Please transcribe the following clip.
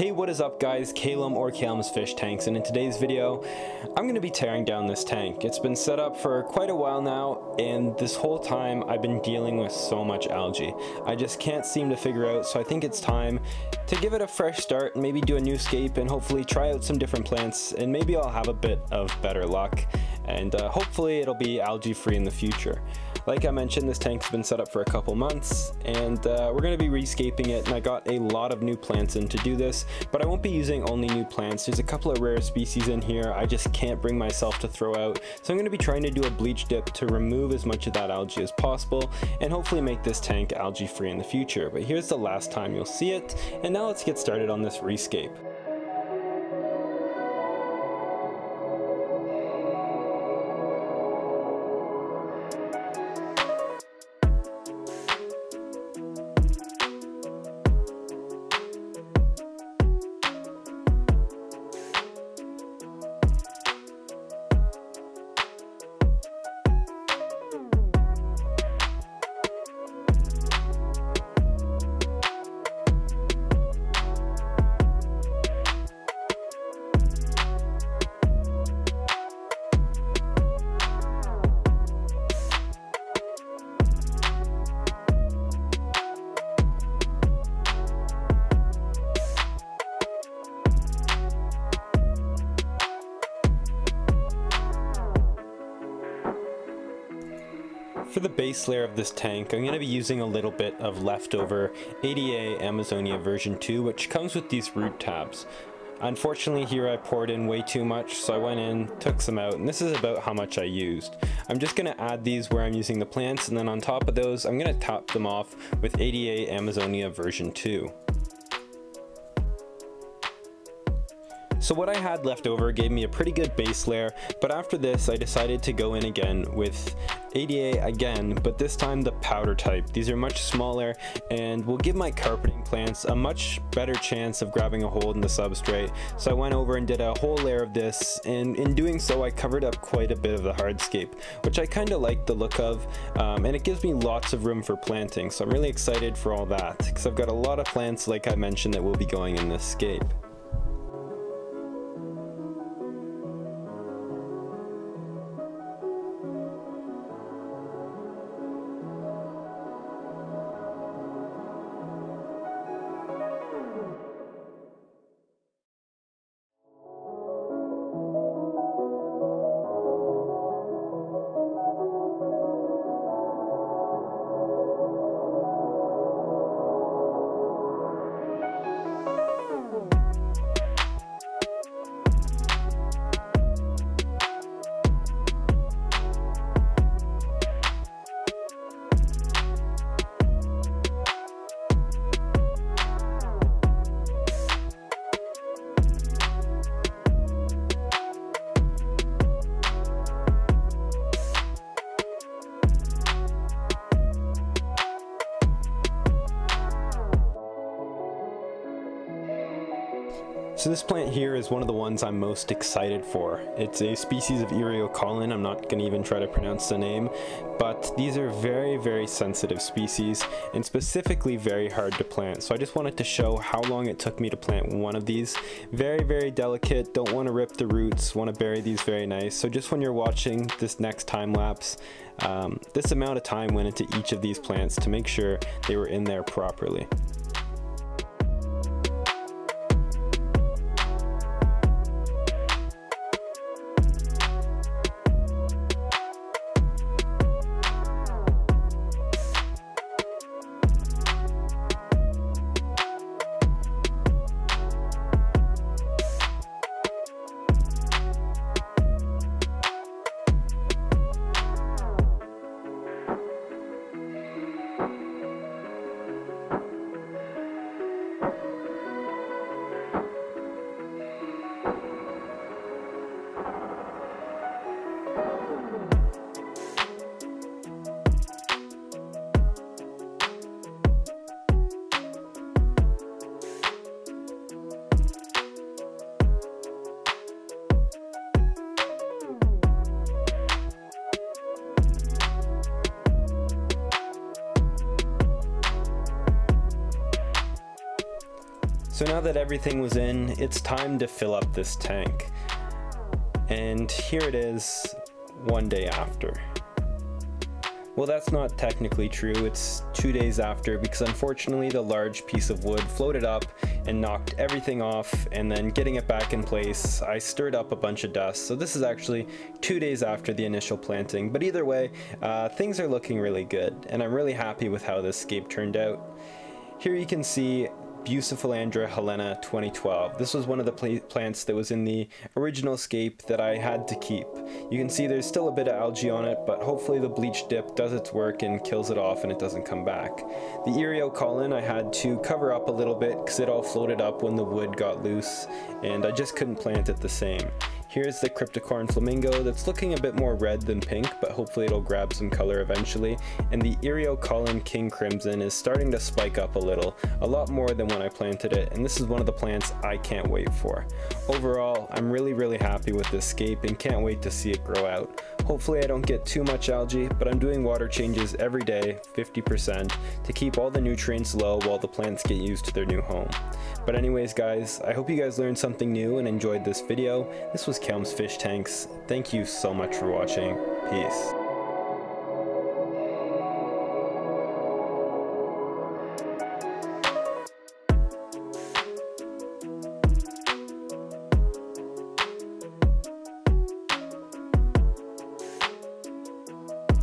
Hey, what is up guys, Calum or Calum's Fish Tanks, and in today's video I'm going to be tearing down this tank. It's been set up for quite a while now, and this whole time I've been dealing with so much algae. I just can't seem to figure out, so I think it's time to give it a fresh start and maybe do a new scape and hopefully try out some different plants, and maybe I'll have a bit of better luck, and hopefully it'll be algae free in the future. Like I mentioned, this tank's been set up for a couple months, and we're going to be rescaping it, and I got a lot of new plants in to do this, but I won't be using only new plants. There's a couple of rare species in here I just can't bring myself to throw out, so I'm going to be trying to do a bleach dip to remove as much of that algae as possible, and hopefully make this tank algae free in the future. But here's the last time you'll see it, and now let's get started on this rescape. For the base layer of this tank, I'm going to be using a little bit of leftover ADA Amazonia version 2, which comes with these root tabs. Unfortunately here I poured in way too much, so I went in, took some out, and this is about how much I used. I'm just going to add these where I'm using the plants, and then on top of those I'm going to top them off with ADA Amazonia version 2. So what I had left over gave me a pretty good base layer, but after this I decided to go in again with ADA again, but this time the powder type. These are much smaller and will give my carpeting plants a much better chance of grabbing a hold in the substrate. So I went over and did a whole layer of this, and in doing so I covered up quite a bit of the hardscape, which I kind of like the look of, and it gives me lots of room for planting. So I'm really excited for all that, because I've got a lot of plants, like I mentioned, that will be going in this scape. So this plant here is one of the ones I'm most excited for. It's a species of Eriocolin. I'm not going to even try to pronounce the name, but these are very, very sensitive species and specifically very hard to plant. So I just wanted to show how long it took me to plant one of these. Very, very delicate, don't want to rip the roots, want to bury these very nice. So just when you're watching this next time lapse, this amount of time went into each of these plants to make sure they were in there properly. So now that everything was in, it's time to fill up this tank. And here it is, one day after. Well, that's not technically true, it's 2 days after, because unfortunately the large piece of wood floated up and knocked everything off, and then getting it back in place, I stirred up a bunch of dust. So this is actually 2 days after the initial planting, but either way, things are looking really good, and I'm really happy with how this scape turned out. Here you can see Bucephalandra Helena 2012. This was one of the plants that was in the original scape that I had to keep. You can see there's still a bit of algae on it, but hopefully the bleach dip does its work and kills it off and it doesn't come back. The Eriocolon I had to cover up a little bit because it all floated up when the wood got loose, and I just couldn't plant it the same. Here's the Cryptocorn Flamingo that's looking a bit more red than pink, but hopefully it'll grab some color eventually. And the Eriocolon King Crimson is starting to spike up a lot more than when I planted it, and this is one of the plants I can't wait for. Overall, I'm really happy with this scape and can't wait to see it grow out. Hopefully I don't get too much algae, but I'm doing water changes every day, 50%, to keep all the nutrients low while the plants get used to their new home. But anyways guys, I hope you guys learned something new and enjoyed this video. This was Kelm's Fish Tanks. Thank you so much for watching. Peace.